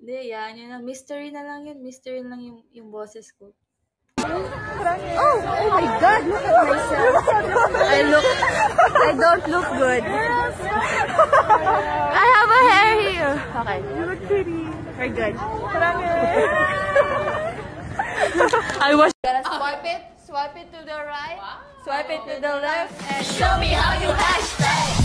Hindi, yan. Yun lang. Mystery na lang yun. Mystery lang yung boses ko. Oh my God! Look at myself. I don't look good. I have a hair here. Okay. You look pretty. We're good. I was. Gotta swipe it to the right, swipe it to the left, and show me how you hashtag.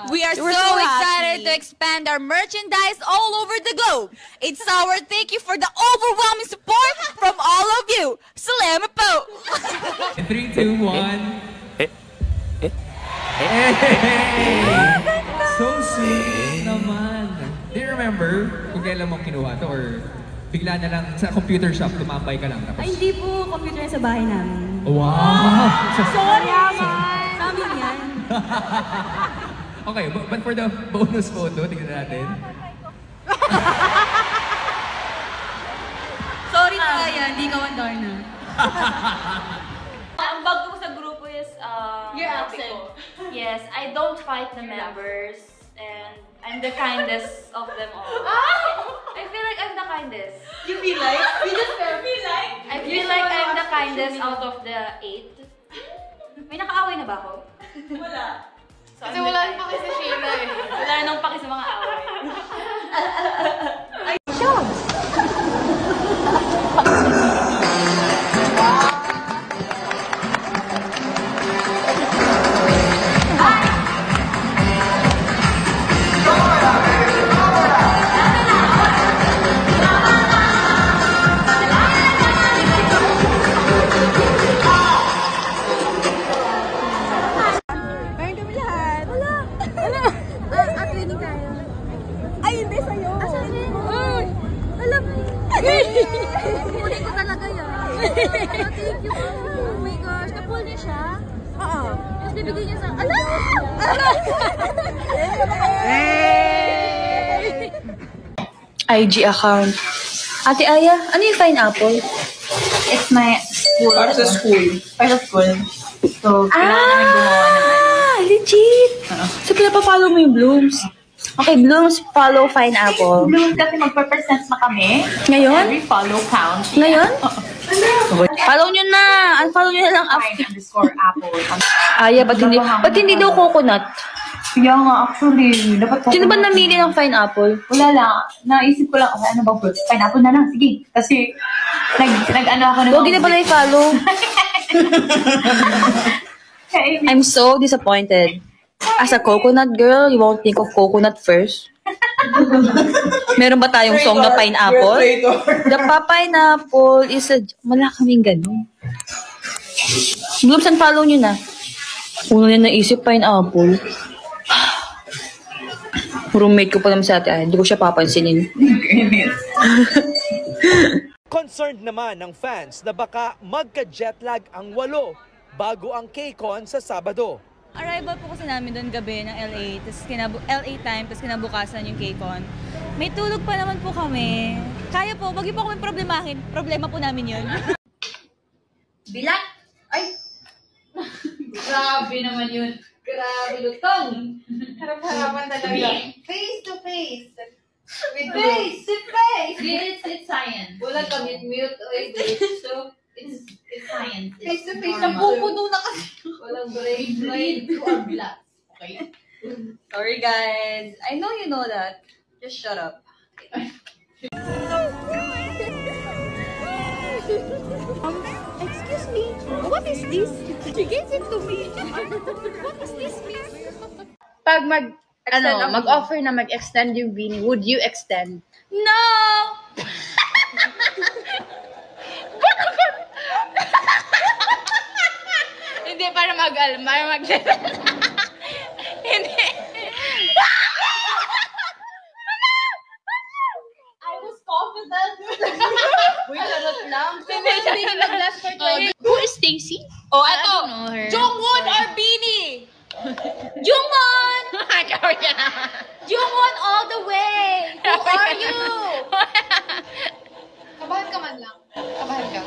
We are so excited to expand our merchandise all over the globe. It's our thank you for the overwhelming support from all of you. Salamat po! 3, 2, 1. Hey! So sweet naman. Do you remember kung kailan mo kinuha to or bigla na lang sa computer shop, tumambay ka lang tapos? Ay, hindi po. Computer sa bahay namin. Wow! Sorry naman! Sabi yan. Okay, but for the bonus photo, tingnan natin. Sorry Taya, hindi ka Wandarna. Ang bag ko sa grupo is your accent. Yes, I don't fight the members and I'm the kindest of them all. I feel like I'm the kindest. You feel like? You just feel like? I feel like I'm the kindest out of the 8. May nakaaway na ba ako? Wala. Kasi wala nang paki sa Sheila eh. Wala nang paki sa mga away. Kunin ko talaga yan. Thank you. Oh my gosh. Napul niya siya? Oo. Tapos nabigay niya sa... Ala! IG account. Ate Aya, ano yung Pineapple? It's my school. Para sa school. Para sa school. So, kailangan namin gumawa ng Legit! So, pinapa-follow mo yung Blooms? Okay, Blooms, follow Pineapple. Bloom kasi magpa-present na kami. Ngayon? Every follow counts. Ngayon? Follow nyo na! Unfollow nyo na lang after. Fine_apple. Aya, ba't hindi daw coconut? Kaya nga, actually, dapat Sino ba namili ng Pineapple? Wala lang. Naisip ko lang, ano ba, pineapple na lang. Sige. Kasi, nag-ano ako na. Huwag na pala i-follow. I'm so disappointed. As a coconut girl, you won't think of coconut first. Meron ba tayong song na Pineapple? The pineapple is a... Wala kaming ganun. Blooms, unfollow nyo na. Una na naisip, Pineapple. Roommate ko pa naman sa ate ay, hindi ko siya papansinin. Concerned naman ng fans na baka magka-jetlag ang 8 bago ang KCON sa Sabado. Arrival po kasi namin doon gabi ng LA, tapos LA time, tapos kinabukasan yung KCON. May tulog pa naman po kami. Kaya po, wag niyo po kami problemahin. Problema po namin yun. Bilang! Ay! Grabe naman yun. Grabe lutong. Harap-harapan talaga. Face to face. With face to face. It's science. Wala kami mute o so it's science. Face to face. Napupuno na kasi. Walang brain to our blood. Okay? Sorry guys. I know you know that. Just shut up. Excuse me. What is this? She gives it to me. What is this, miss? Pag mag-offer na mag-extend yung Beanie, would you extend? No! Hindi, para Hindi. I was confident. Wait, charot lang. Hindi nag-last for 20. Who is Stacy? Oh, eto! Jungwon or Beanie? Jungwon! Jungwon all the way! Who are you? Kabahan ka man lang. Kabahan ka.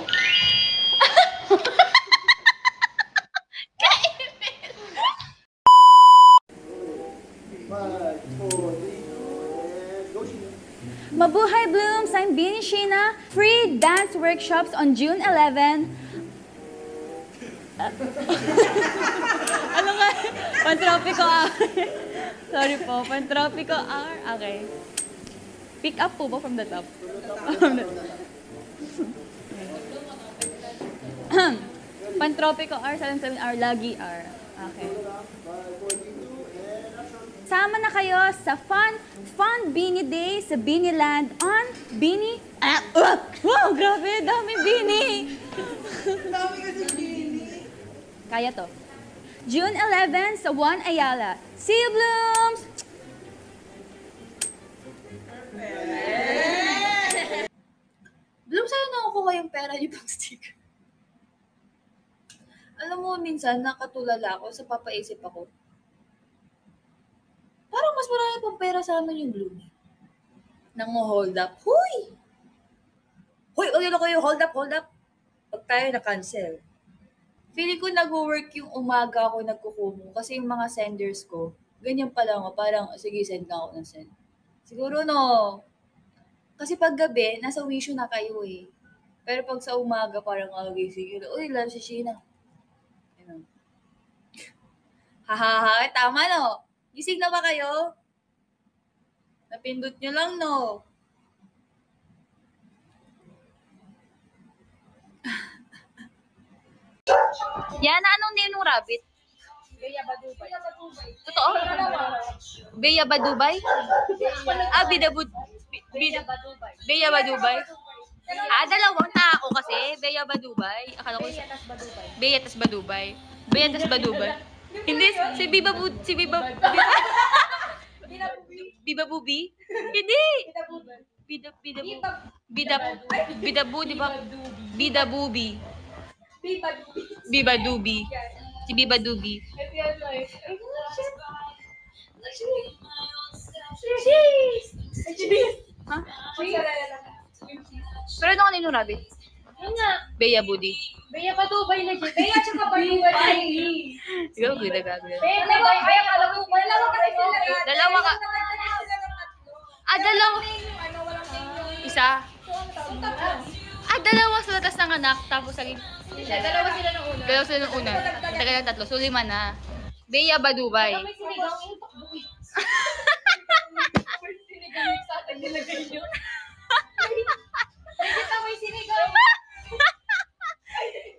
Mabuhay Blooms! I'm Beanie Sheena. Free dance workshops on June 11. Ano nga? Pantropico R. Sorry po, Pantropico R. Okay. Pick up po ba from the top? Pantropico R, 77R, Lagi R. Okay. Sama na kayo sa Fun Beanie Day sa Beanie Land on Beanie... wow, grabe, dami Beanie! Dami kasi Beanie. Kaya to. June 11 sa Juan Ayala. See you, Blooms! Bloom, sa'yo nakukuha yung pera niyo pang sticker. Alam mo, minsan nakatulala ako sa papaisip ako. Parang mas marami pang pera sa amin yung Bloom. Nang hold up. Huy! Huy, ulit ako yung hold up. Pag tayo na-cancel. Feeling ko nag-work yung umaga ako nagkukumo kasi yung mga senders ko, ganyan pa lang ako. Parang, sige, send na ako ng send. Siguro no. Kasi pag gabi, nasa wisyo na kayo eh. Pero pag sa umaga, parang sige, uy, lalo si Sheena. Ano? Hahaha, tama no? Gising na ba kayo? Napindot nyo lang no? Yana, anong name ng rabbit? Bea Badubay. Totoo? Bea Badubay? Bea Badubay? Dalawang tao kasi. Bea Badubay. Akala ko Bea tas Badubay. Bea tas Badubay. Hindi, si Biba Biba Bubi? Hindi. Bida Bu, di ba? Bida Bubi. Biba Dubi. Si Biba Dubi. Ha? Pero ano kanino rabbit? Yun nga. Bea Budi. Bea Badubay na dyan. Bea tsaka Badubay. Ikaw, gagawin. Bea Badubay. Dalawa ka. Dalawa. Isa. Dalawa sila tas nanganak. Tapos saging. Dalawa sila ng una. Dalawa sila ng una. Tagal ng tatlo. So, 5 na. Bea Badubay. May sinigaw yung takbuhi. Sinigaw yung sa atin nilagay nyo. May sinigaw.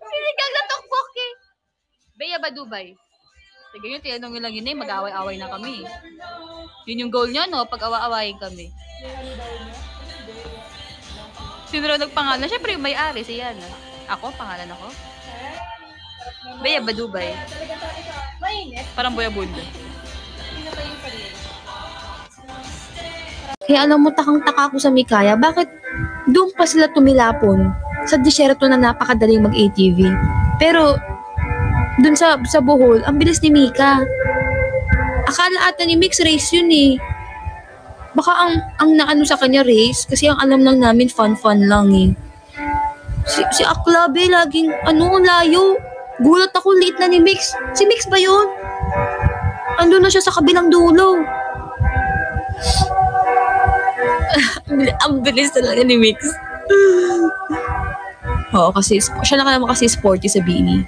Sinigang na tukpok eh. Bea Badubay. Sige yun, tinanong nyo lang yun eh. Mag-away-away na kami. Yun yung goal nyo, no? Pag-awa-awayin kami. Sino raw nagpangalan? Siyempre yung may-ari, si Yana. Ako, pangalan ako. Bea Badubay. Parang Boya Bunda. Kaya alam mo, takang-taka ako sa Mikaya, bakit doon pa sila tumilapon sa disyerto na napakadaling mag-ATV? Pero, doon sa Bohol, ang bilis ni Mika. Akala ata ni mixed race yun eh. Baka ang naano sa kanya race, kasi ang alam lang namin, fun-fun lang eh. Si Aklabe, laging, layo. Gulat ako, late na ni Mix. Si Mix ba yun? Ando na siya sa kabilang dulo. Ang bilis talaga ni Mix. Oo, kasi siya na naman kasi sporty sa Beanie.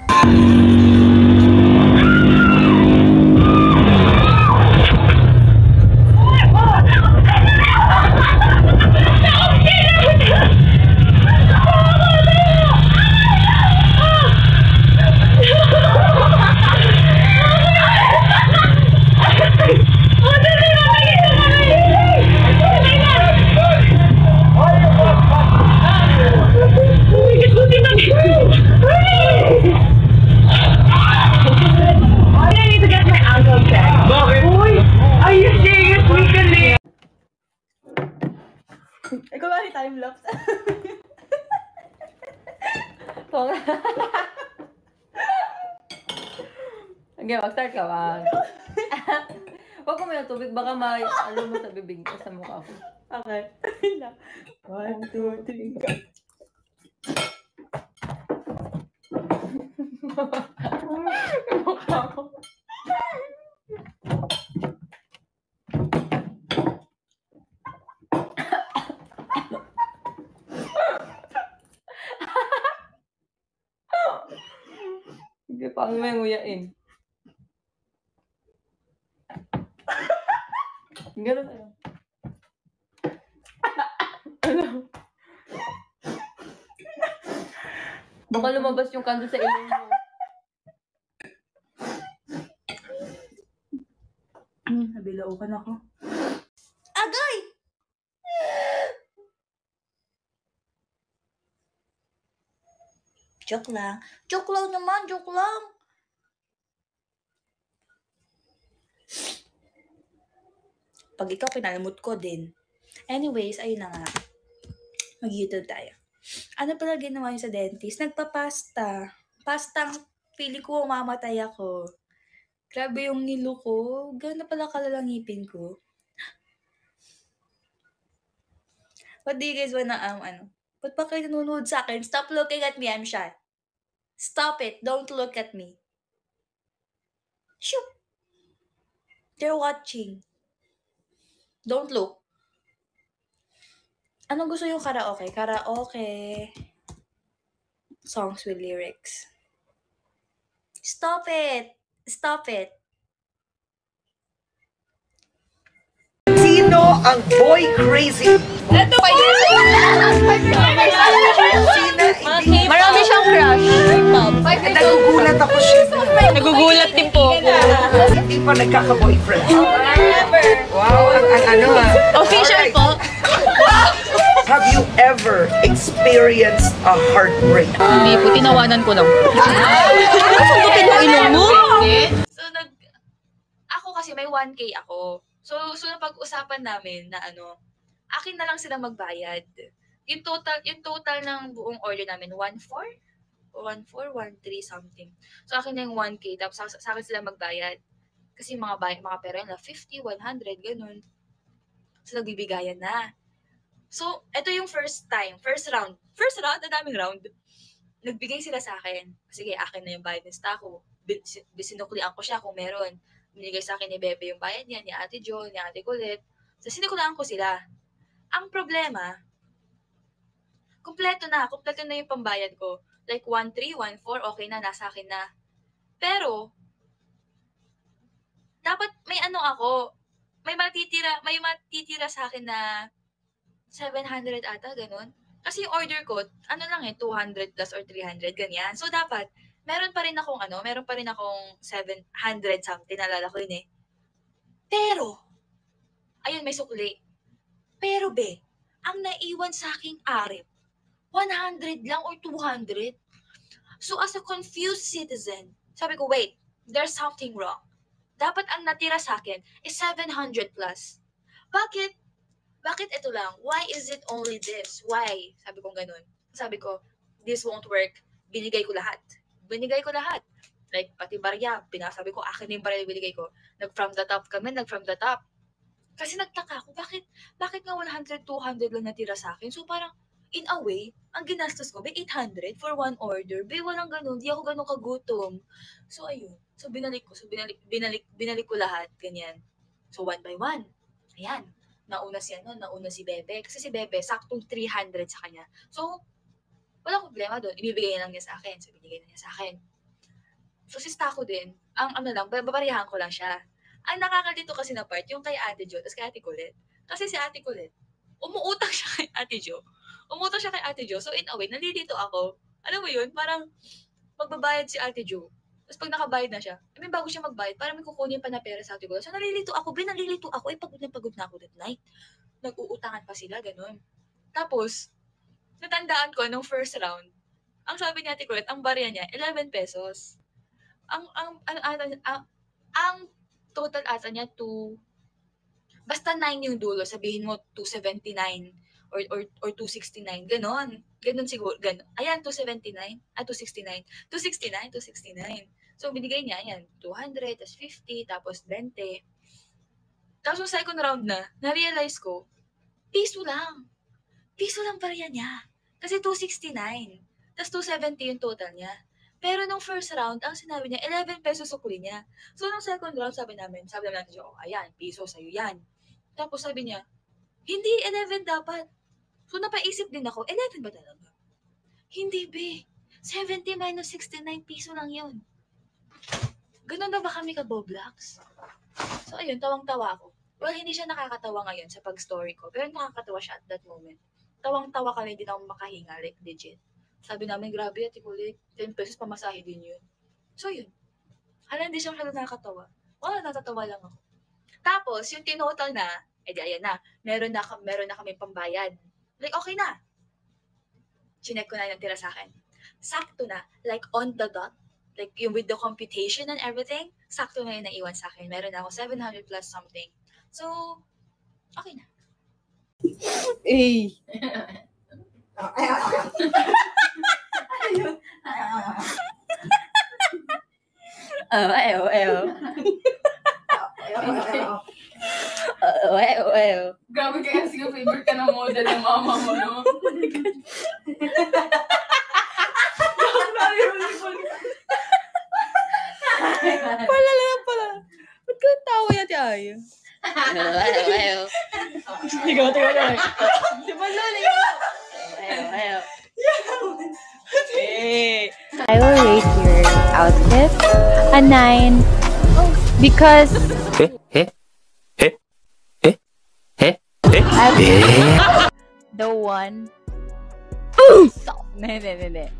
Ikaw ba time-lapse? Okay, mag-start ka ba? Huwag ko may tubig, baka ano mo sa bibig ko sa mukha ko. Okay. 1, 2, 3, go. Mukha ko. Paano may nguyain? Ganun tayo. Ano? Baka lumabas yung kanto sa ilong mo. Nabilaukan ako. Agay! Joke lang. Joke lang naman, joke lang. Pag ikaw, pinalamot ko din. Anyways, ayun na nga. Mag-YouTube tayo. Ano pala ginawa niyo sa dentist? Nagpa-pasta. Pastang pili ko, mamatay ako. Grabe yung nilo ko. Gano'n na pala kalalang ngipin ko. What do you guys wanna, ba't pa kayo nanonood sa akin? Stop looking at me, I'm shy. Stop it. Don't look at me. Shoo! They're watching. Don't look. Anong gusto yung karaoke? Karaoke. Songs with lyrics. Stop it! Stop it! Sino ang boy crazy? Ito pa yun! Marami siyang crush. Nagugulat ako siya. Nagugulat din po ako. Hindi pa nagkaka-boyfriend. Wow, ang ano ah. Official Alright. po. Have you ever experienced a heartbreak? Hindi po, tinawanan ko lang. Sundutin mo ilong mo? So, ako kasi may 1K ako. So napag-usapan namin na akin na lang sila magbayad. Yung total ng buong order namin, 1.4? 1.3 something. So akin na yung 1K, tapos sa akin sila magbayad. Kasi mga pera na 50, 100, ganun. So nagbibigayan na. So, ito yung first round. First round, ang daming round. Nagbigay sila sa akin. Sige, akin na yung bayad ng stock ko. Sinuklian ko siya kung meron. Binigay sa akin ni Bebe yung bayad niya, ni Ate Jo, ni Ate Colette. So, sinukulaan ko sila. Ang problema, kompleto na yung pambayad ko. Like, 1.3, 1.4, okay na, nasa akin na. Pero, dapat may may matitira sa akin na 700 ata, ganun. Kasi yung order ko, 200 plus or 300, ganyan. So, dapat, meron pa rin akong 700 something, nalala ko yun eh. Pero, ayun, may sukli. Pero ang naiwan sa aking arip, 100 lang or 200. So, as a confused citizen, sabi ko, wait, there's something wrong. Dapat ang natira sa akin is 700 plus. Bakit ito lang? Why is it only this? Why? Sabi ko ganun. Sabi ko, this won't work. Binigay ko lahat. Like, pati barya, pinasabi ko, akin yung barya binigay ko. Nag-from the top kami, Kasi nagtaka ako, bakit nga 100, 200 lang natira sa akin? So parang, in a way, ang ginastos ko, 800 for one order. Walang ganun, di ako ganun kagutom. So ayun. So binalik ko lahat, ganyan. So one by one. Ayan. Nauna si Bebe. Kasi si Bebe, saktong 300 sa kanya. So, walang problema doon. Ibibigay lang niya sa akin. So, binigay na niya sa akin. So, si Stako din, babarihan ko lang siya. Ang nakakalito kasi na part, yung kay Ate Jo, tapos kay Ate Colette. Kasi si Ate Colette, umuutang siya kay Ate Jo. So, in a way, nalilito ako. Alam mo yun, parang magbabayad si Ate Jo. Tapos pag nakabayad na siya, bago siya magbayad, parang may kukunin pa na pera sa Ate Colette. So, nalilito ako, pagod na ako that night. Nag-uutangan pa sila, ganun. Tapos, natandaan ko, nung first round, ang sabi ni Ate Colette, ang barya niya, 11 pesos. Ang total ata niya, basta 9 yung dulo, sabihin mo 279 or 269, ganon siguro, ganon. Ayan, 269, 269. So, binigay niya, ayan, 200, tapos 50, tapos 20. Tapos yung second round na-realize ko, piso lang barya niya. Kasi 269, tapos 270 yung total niya. Pero nung first round, ang sinabi niya, 11 pesos sukli niya. So, nung second round, sabi namin natin, ayan, piso sa'yo yan. Tapos sabi niya, hindi, 11 dapat. So, napaisip din ako, 11 ba talaga? Hindi, 70 minus 69, piso lang yun. Ganun na ba kami ka-Boblax? So, ayun, tawang-tawa ako. Well, hindi siya nakakatawa ngayon sa pag-story ko, pero nakakatawa siya at that moment. Tawang-tawa kami, hindi na ako makahinga, like legit. Sabi namin, grabe, Ate Kulit, 10 pesos pamasahe din yun. So, yun. Hala, hindi siya masyado nakakatawa. Wala, natatawa lang ako. Tapos, yung tinotal na, edi ayan na, meron na kami pambayad. Like, okay na. Chinek ko na yung tira sa akin. Sakto na, like on the dot, like yung with the computation and everything, sakto na yung naiwan sa akin. Meron na ako 700 plus something. So, okay na. Eh. Grabe kaya kasi yung favorite ka ng model ng mama mo, no? Pala. Ba't ka tawa yan, Tiay? Tigaw. Di ba, Loli? I will rate your outfit a 9 because the one. Ne.